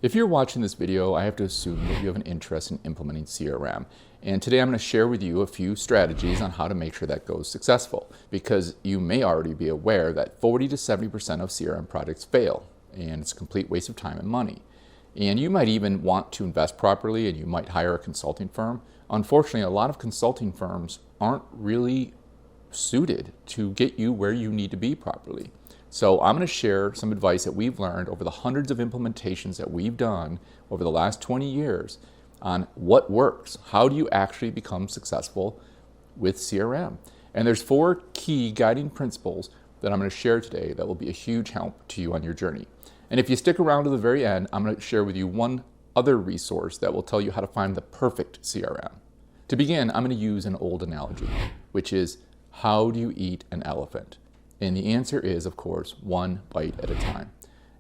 If you're watching this video, I have to assume that you have an interest in implementing CRM. And today I'm going to share with you a few strategies on how to make sure that goes successful, because you may already be aware that 40 to 70% of CRM projects fail, and it's a complete waste of time and money. And you might even want to invest properly, and you might hire a consulting firm. Unfortunately, a lot of consulting firms aren't really suited to get you where you need to be properly. So I'm going to share some advice that we've learned over the hundreds of implementations that we've done over the last 20 years on what works. How do you actually become successful with CRM? And there's 4 key guiding principles that I'm going to share today that will be a huge help to you on your journey. And if you stick around to the very end, I'm going to share with you one other resource that will tell you how to find the perfect CRM. To begin, I'm going to use an old analogy, which is, how do you eat an elephant? And the answer is, of course, one bite at a time.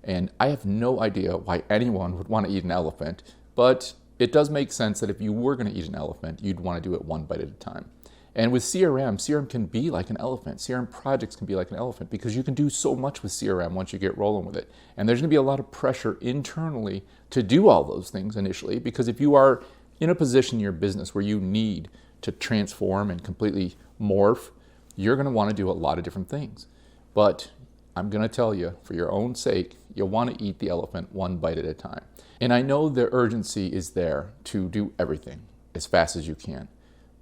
And I have no idea why anyone would want to eat an elephant, but it does make sense that if you were going to eat an elephant, you'd want to do it one bite at a time. And with CRM can be like an elephant. CRM projects can be like an elephant because you can do so much with CRM once you get rolling with it. And there's going to be a lot of pressure internally to do all those things initially, because if you are in a position in your business where you need to transform and completely morph, you're going to want to do a lot of different things. But I'm going to tell you, for your own sake, you'll want to eat the elephant one bite at a time. And I know the urgency is there to do everything as fast as you can.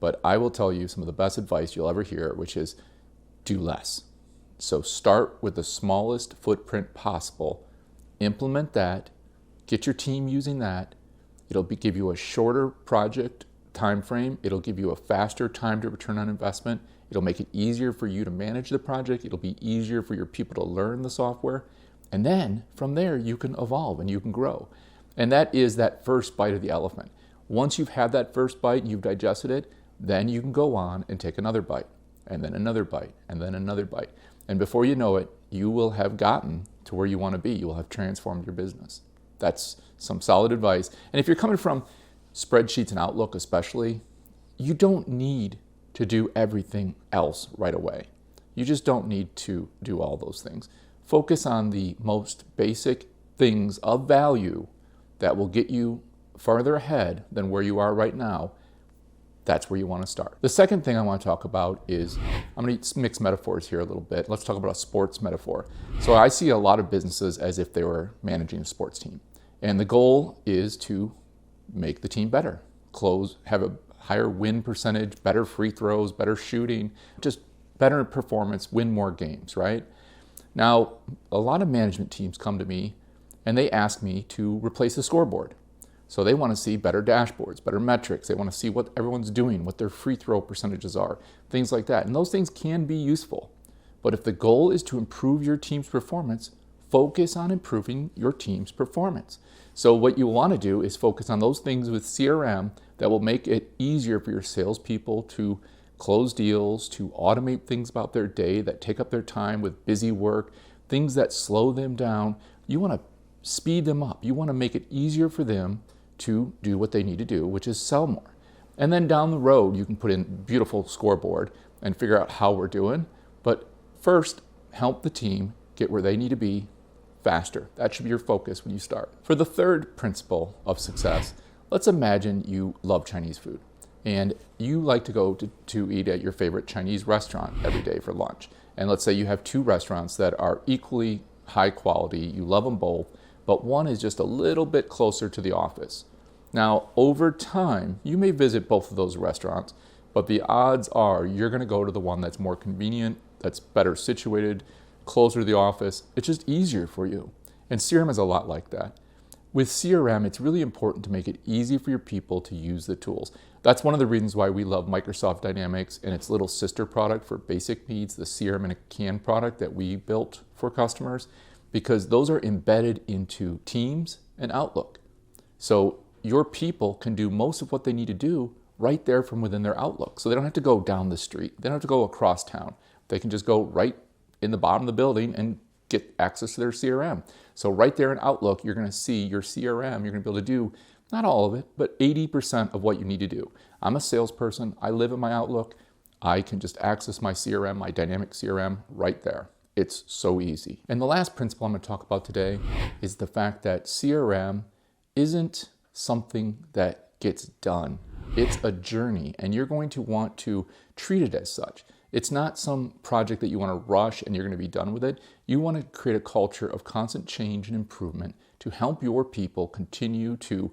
But I will tell you some of the best advice you'll ever hear, which is do less. So start with the smallest footprint possible. Implement that. Get your team using that. It'll give you a shorter project time frame. It'll give you a faster time to return on investment. It'll make it easier for you to manage the project. It'll be easier for your people to learn the software. And then from there, you can evolve and you can grow. And that is that first bite of the elephant. Once you've had that first bite and you've digested it, then you can go on and take another bite, and then another bite, and then another bite. And before you know it, you will have gotten to where you want to be. You will have transformed your business. That's some solid advice. And if you're coming from spreadsheets and Outlook especially, you don't need to do everything else right away. You just don't need to do all those things. Focus on the most basic things of value that will get you farther ahead than where you are right now. That's where you want to start. The second thing I want to talk about is, I'm going to mix metaphors here a little bit. Let's talk about a sports metaphor. So I see a lot of businesses as if they were managing a sports team. And the goal is to make the team better, have a higher win percentage, better free throws, better shooting, just better performance, win more games, right? Now, a lot of management teams come to me and they ask me to replace the scoreboard. So they want to see better dashboards, better metrics. They want to see what everyone's doing, what their free throw percentages are, things like that. And those things can be useful. But if the goal is to improve your team's performance, focus on improving your team's performance. So what you want to do is focus on those things with CRM that will make it easier for your salespeople to close deals, to automate things about their day that take up their time with busy work, things that slow them down. You want to speed them up. You want to make it easier for them to do what they need to do, which is sell more. And then down the road, you can put in beautiful scoreboard and figure out how we're doing. But first, help the team get where they need to be faster. That should be your focus when you start. For the third principle of success, let's imagine you love Chinese food and you like to go to eat at your favorite Chinese restaurant every day for lunch. And let's say you have 2 restaurants that are equally high quality. You love them both, but one is just a little bit closer to the office. Now, over time, you may visit both of those restaurants, but the odds are you're going to go to the one that's more convenient, that's better situated, closer to the office. It's just easier for you. And CRM is a lot like that. With CRM, it's really important to make it easy for your people to use the tools. That's one of the reasons why we love Microsoft Dynamics and its little sister product for basic needs, the CRM in a Can product that we built for customers, because those are embedded into Teams and Outlook. So your people can do most of what they need to do right there from within their Outlook. So they don't have to go down the street. They don't have to go across town. They can just go right in the bottom of the building and get access to their CRM. So right there in Outlook, you're going to see your CRM. You're going to be able to do, not all of it, but 80% of what you need to do. I'm a salesperson. I live in my Outlook. I can just access my CRM, my dynamic CRM, right there. It's so easy. And the last principle I'm going to talk about today is the fact that CRM isn't something that gets done. It's a journey, and you're going to want to treat it as such. It's not some project that you want to rush and you're going to be done with it. You want to create a culture of constant change and improvement to help your people continue to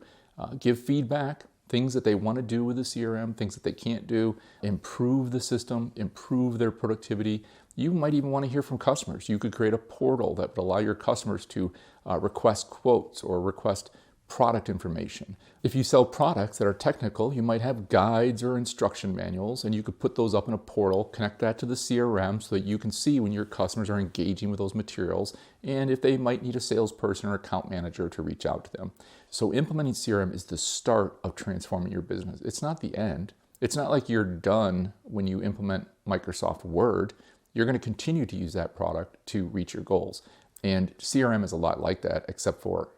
give feedback, things that they want to do with the CRM, things that they can't do, improve the system, improve their productivity. You might even want to hear from customers. You could create a portal that would allow your customers to request quotes or request product information. If you sell products that are technical, you might have guides or instruction manuals, and you could put those up in a portal, connect that to the CRM so that you can see when your customers are engaging with those materials and if they might need a salesperson or account manager to reach out to them. So implementing CRM is the start of transforming your business. It's not the end. It's not like you're done when you implement Microsoft Word. You're going to continue to use that product to reach your goals. And CRM is a lot like that, except for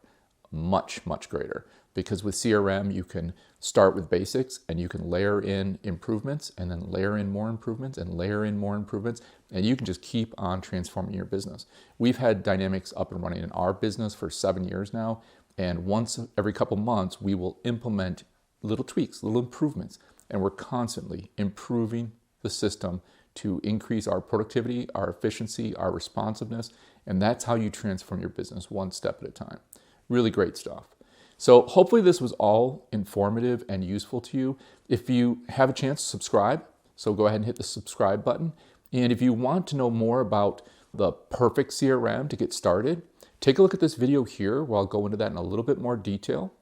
much, much greater. Because with CRM, you can start with basics and you can layer in improvements and then layer in more improvements and layer in more improvements. And you can just keep on transforming your business. We've had Dynamics up and running in our business for 7 years now. And once every couple months, we will implement little tweaks, little improvements. And we're constantly improving the system to increase our productivity, our efficiency, our responsiveness. And that's how you transform your business one step at a time. Really great stuff. So hopefully this was all informative and useful to you. If you have a chance, subscribe. So go ahead and hit the subscribe button. And if you want to know more about the perfect CRM to get started, take a look at this video here where I'll go into that in a little bit more detail.